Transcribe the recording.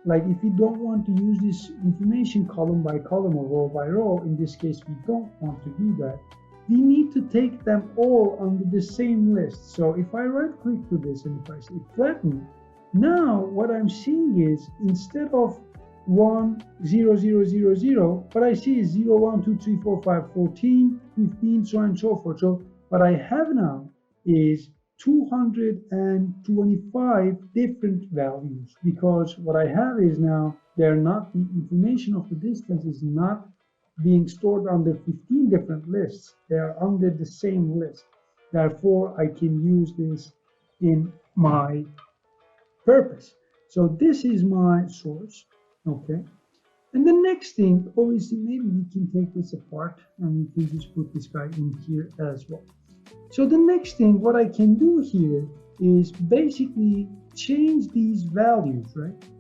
like if we don't want to use this information column by column or row by row, in this case we don't want to do that, we need to take them all under the same list. So if I right click to this and if I say flatten, now what I'm seeing is instead of 1 0 0 0 0, what I see is 0 1 2 3 4 5 14 15, so on and so forth. So what I have now is 225 different values, because what I have is now they're not, the information of the distance is not being stored under 15 different lists. They are under the same list. Therefore, I can use this in my purpose. So this is my source, okay? And the next thing, obviously, maybe we can take this apart and we can just put this guy in here as well. So the next thing, what I can do here is basically change these values, right?